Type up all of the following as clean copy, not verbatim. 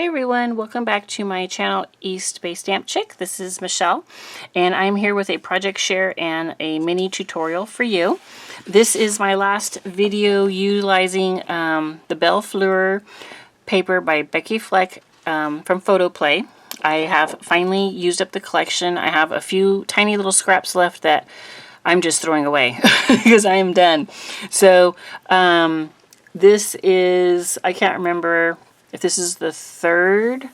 Hey everyone, welcome back to my channel East Bay Stamp Chick. This is Michelle and I'm here with a project share and a mini tutorial for you. This is my last video utilizing the Belle Fleur paper by Becky Fleck from Photoplay. I have finally used up the collection. I have a few tiny little scraps left that I'm just throwing away because I am done. So this is, I can't remember if this is the third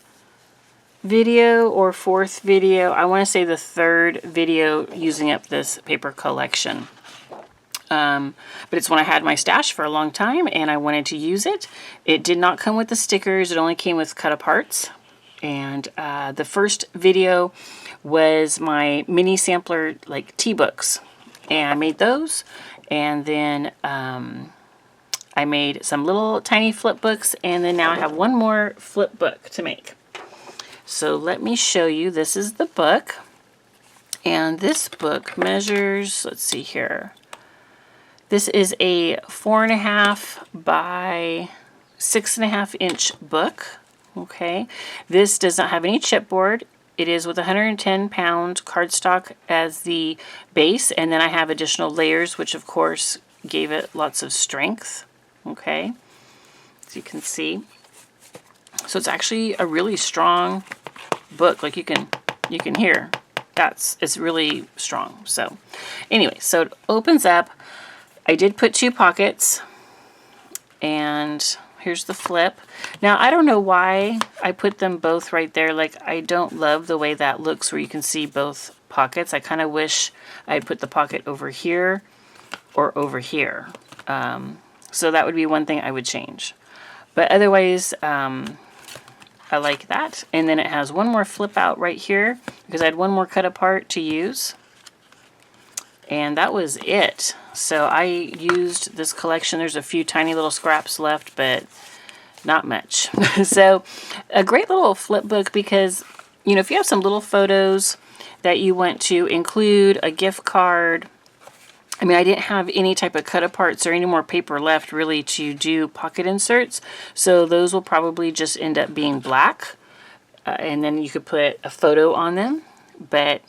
video or fourth video. I want to say the third video using up this paper collection. But it's when I had my stash for a long time and I wanted to use it. It did not come with the stickers. It only came with cut-aparts. And the first video was my mini sampler, like tea books. And I made those. And then I made some little tiny flip books, and then now I have one more flip book to make. So let me show you. This is the book, and this book measures, let's see here. This is a 4.5 by 6.5 inch book. Okay, this does not have any chipboard. It is with 110-pound cardstock as the base, and then I have additional layers, which of course gave it lots of strength. Okay, as you can see. So it's actually a really strong book. Like you can hear, it's really strong. So anyway, so it opens up. I did put 2 pockets, and here's the flip. Now I don't know why I put them both right there. Like I don't love the way that looks where you can see both pockets. I kind of wish I had put the pocket over here or over here. So that would be one thing I would change. But otherwise, I like that. And then it has one more flip out right here because I had one more cut apart to use. And that was it. So I used this collection. There's a few tiny little scraps left, but not much. So a great little flip book because, you know, if you have some little photos that you want to include, a gift card. I mean, I didn't have any type of cut aparts or any more paper left really to do pocket inserts. So those will probably just end up being black. And then you could put a photo on them. But,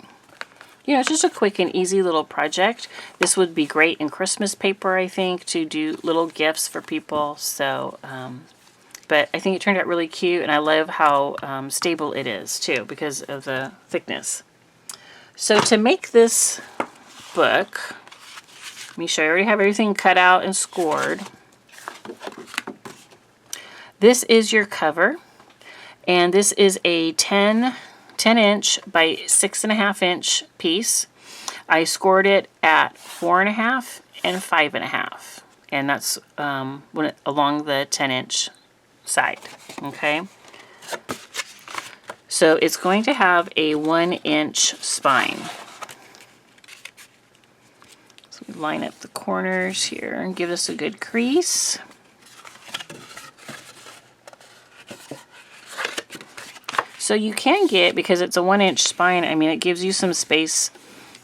you know, it's just a quick and easy little project. This would be great in Christmas paper, I think, to do little gifts for people. So, but I think it turned out really cute. And I love how stable it is, too, because of the thickness. So to make this book, let me show you. I already have everything cut out and scored. This is your cover, and this is a 10 inch by 6.5 inch piece. I scored it at 4.5 and 5.5, and that's along the 10 inch side. Okay, so it's going to have a 1 inch spine. Line up the corners here and give us a good crease. So you can get, because it's a 1 inch spine, I mean, it gives you some space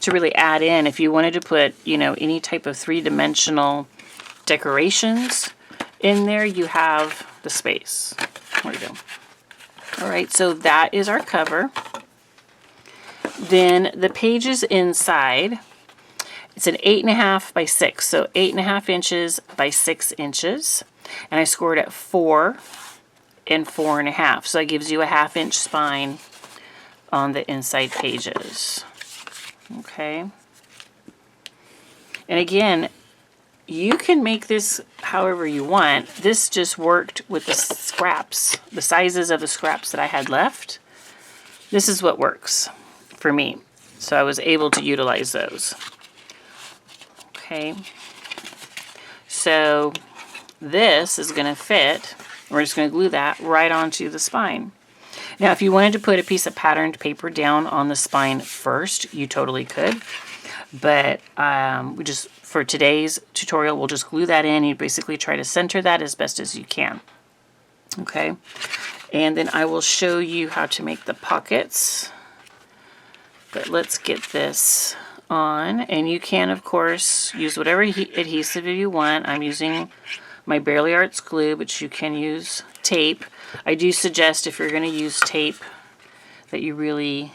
to really add in if you wanted to put, you know, any type of 3-dimensional decorations in there. You have the space. There we go. All right, so that is our cover. Then the pages inside. It's an 8.5 by 6, so 8.5 inches by 6 inches. And I scored at 4 and 4.5. So that gives you a 1/2 inch spine on the inside pages. Okay. And again, you can make this however you want. This just worked with the scraps, the sizes of the scraps that I had left. This is what works for me. So I was able to utilize those. Okay, so this is going to fit. We're just going to glue that right onto the spine. Now, if you wanted to put a piece of patterned paper down on the spine first, you totally could. But for today's tutorial, we'll just glue that in. You basically try to center that as best as you can. Okay, and then I will show you how to make the pockets. But let's get this on, and you can of course use whatever adhesive you want. I'm using my Bearly Arts glue, but you can use tape. I do suggest if you're going to use tape that you really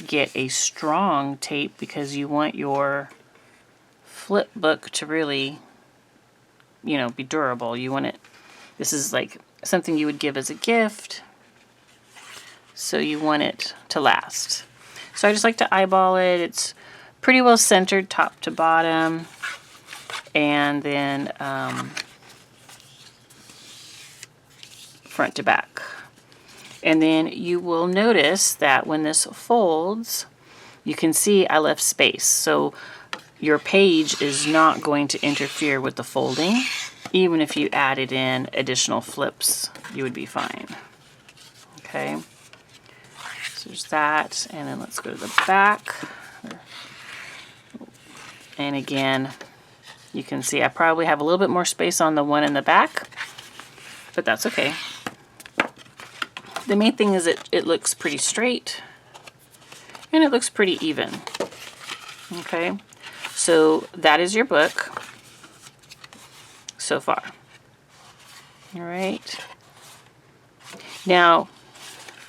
get a strong tape because you want your flip book to really, you know, be durable. You want it, this is like something you would give as a gift, so you want it to last. So I just like to eyeball it. It's pretty well centered top to bottom, and then front to back. And then you will notice that when this folds, you can see I left space. So your page is not going to interfere with the folding. Even if you added in additional flips, you would be fine. Okay, so there's that. And then let's go to the back. And again, you can see I probably have a little bit more space on the one in the back, but that's okay. The main thing is it looks pretty straight and it looks pretty even. Okay, so that is your book so far. All right. Now,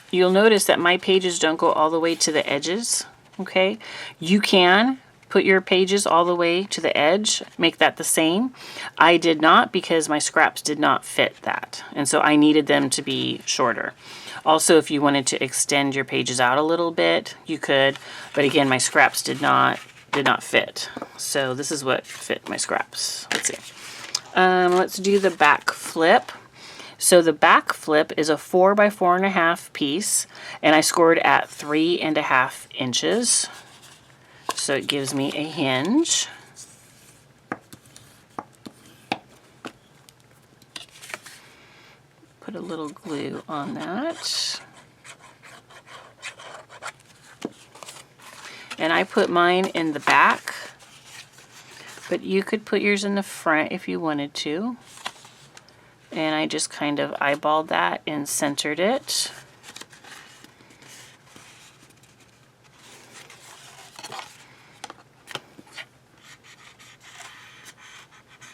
you'll notice that my pages don't go all the way to the edges. Okay, you can put your pages all the way to the edge, make that the same. I did not because my scraps did not fit that, and so I needed them to be shorter. Also, if you wanted to extend your pages out a little bit, you could, but again, my scraps did not fit. So this is what fit my scraps. Let's see. Let's do the back flip. So the back flip is a 4 by 4.5 piece, and I scored at 3.5 inches. So it gives me a hinge. Put a little glue on that. And I put mine in the back, but you could put yours in the front if you wanted to. And I just kind of eyeballed that and centered it.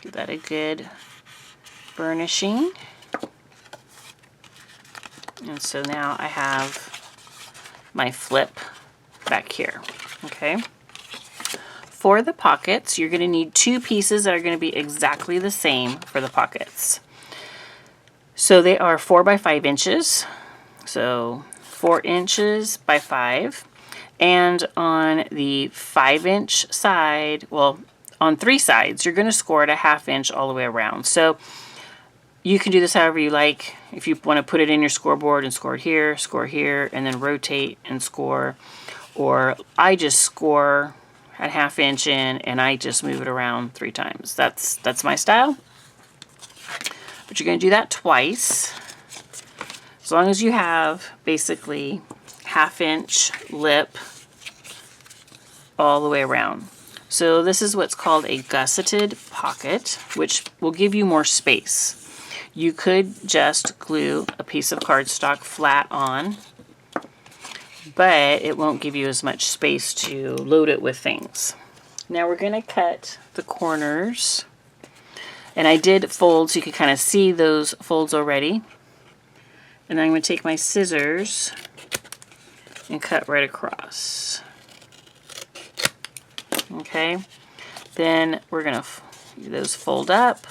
Give that a good burnishing. And so now I have my flip back here. Okay. For the pockets, you're going to need 2 pieces that are going to be exactly the same for the pockets. So they are 4 by 5 inches. So 4 inches by 5. And on the 5-inch side, well, on 3 sides, you're going to score it a 1/2 inch all the way around. So you can do this however you like. If you want to put it in your scoreboard and score here, and then rotate and score. Or I just score at 1/2 inch in and I just move it around 3 times. That's my style. But you're going to do that twice. As long as you have basically 1/2 inch lip all the way around. So this is what's called a gusseted pocket, which will give you more space. You could just glue a piece of cardstock flat on, but it won't give you as much space to load it with things. Now we're going to cut the corners. And I did fold so you could kind of see those folds already. And then I'm going to take my scissors and cut right across. Okay. Then we're going to those fold up.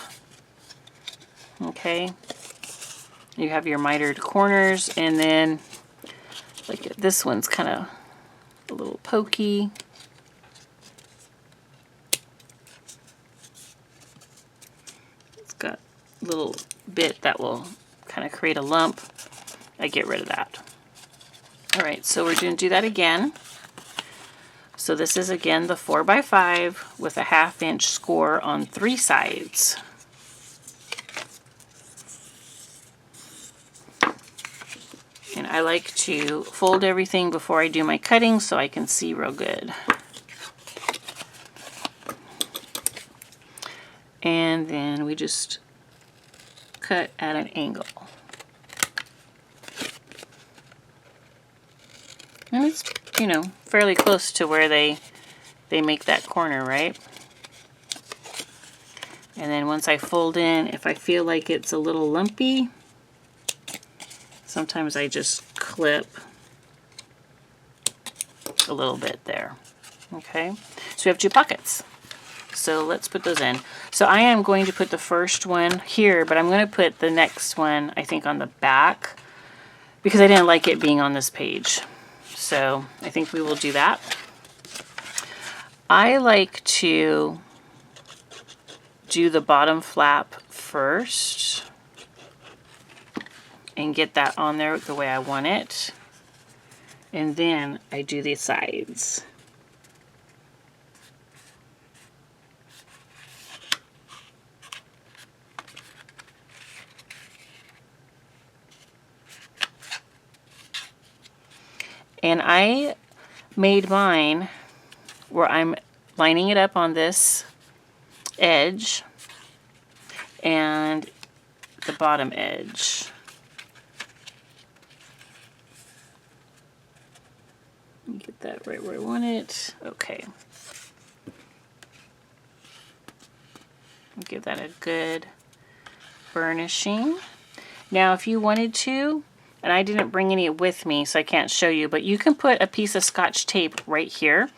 Okay. You have your mitered corners, and then like this one's kind of a little pokey. It's got a little bit that will kind of create a lump. I get rid of that. All right, so we're going to do that again. So this is again the 4 by 5 with a 1/2 inch score on 3 sides. And I like to fold everything before I do my cutting so I can see real good. And then we just cut at an angle. And it's, you know, fairly close to where they make that corner, right? And then once I fold in, if I feel like it's a little lumpy, sometimes I just clip a little bit there. Okay, so we have 2 pockets. So let's put those in. So I am going to put the first one here, but I'm going to put the next one, I think, on the back because I didn't like it being on this page. So I think we will do that. I like to do the bottom flap first and get that on there the way I want it. And then I do the sides. And I made mine where I'm lining it up on this edge and the bottom edge. Get that right where I want it. Okay. Give that a good burnishing. Now if you wanted to, and I didn't bring any with me so I can't show you, but you can put a piece of Scotch tape right here,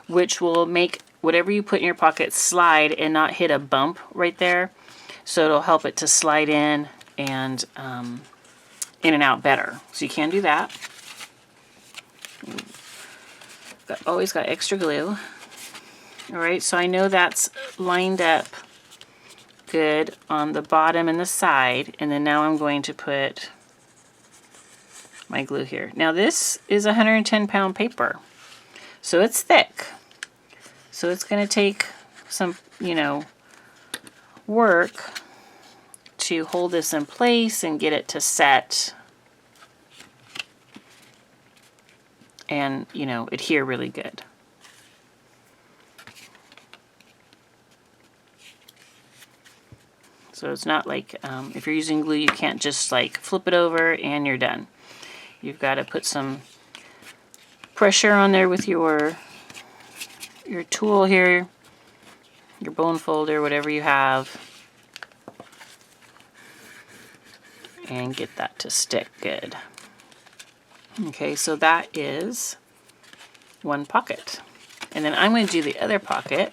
which will make whatever you put in your pocket slide and not hit a bump right there. So it'll help it to slide in and out better. So you can do that. Always got extra glue. All right, so I know that's lined up good on the bottom and the side, and then now I'm going to put my glue here. Now this is 110-pound paper, so it's thick. So it's going to take some, work to hold this in place and get it to set and, adhere really good. So it's not like if you're using glue, you can't just like flip it over and you're done. You've got to put some pressure on there with your tool here, your bone folder, whatever you have, and get that to stick good. Okay, so that is one pocket. And then I'm going to do the other pocket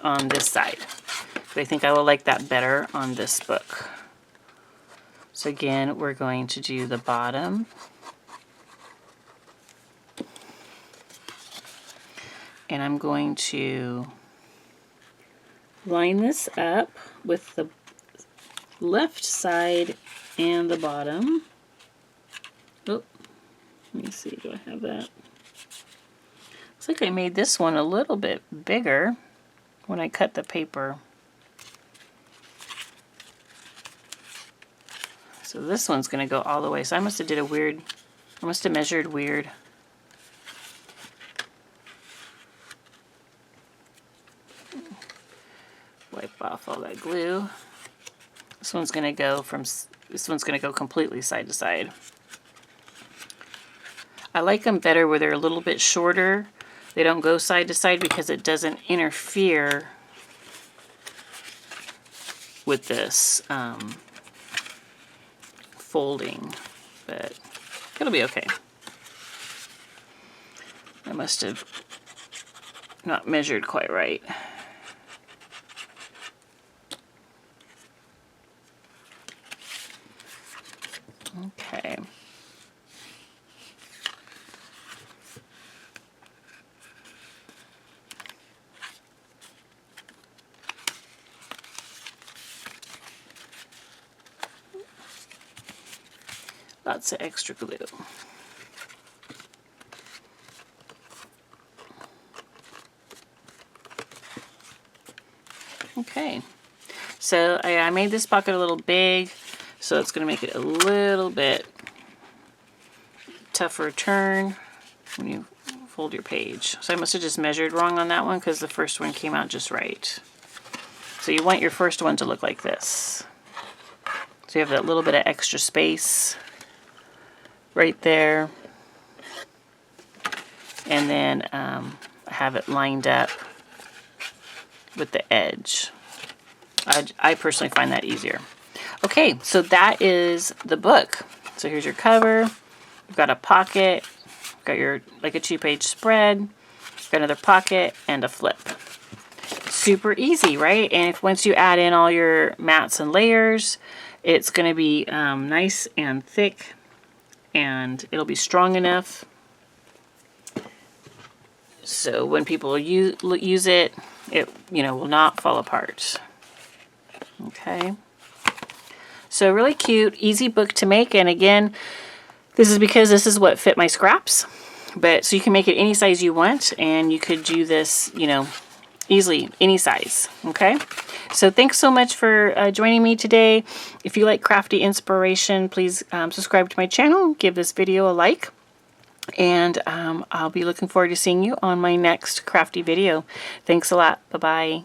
on this side. I think I will like that better on this book. So again, we're going to do the bottom. And I'm going to line this up with the left side and the bottom. Oh, let me see, do I have that? Looks like I made this one a little bit bigger when I cut the paper. So this one's going to go all the way. So I must have measured weird. Wipe off all that glue. This one's going to go completely side to side. I like them better where they're a little bit shorter. They don't go side to side because it doesn't interfere with this folding, but it'll be okay. I must have not measured quite right. Okay. Lots of extra glue. Okay, so I made this pocket a little big, so it's going to make it a little bit tougher turn when you fold your page. So I must have just measured wrong on that one because the first one came out just right. So you want your first one to look like this. So you have that little bit of extra space right there. And then have it lined up with the edge. I personally find that easier. Okay, so that is the book. So here's your cover. You've got a pocket. You've got your, like a 2-page spread. You've got another pocket and a flip. Super easy, right? And if once you add in all your mats and layers, it's going to be nice and thick, and it'll be strong enough so when people use it, it will not fall apart. Okay. So really cute, easy book to make, and again, this is because this is what fit my scraps. But so you can make it any size you want, and you could do this, easily any size. Okay. So thanks so much for joining me today. If you like crafty inspiration, please subscribe to my channel, give this video a like, and I'll be looking forward to seeing you on my next crafty video. Thanks a lot. Bye-bye.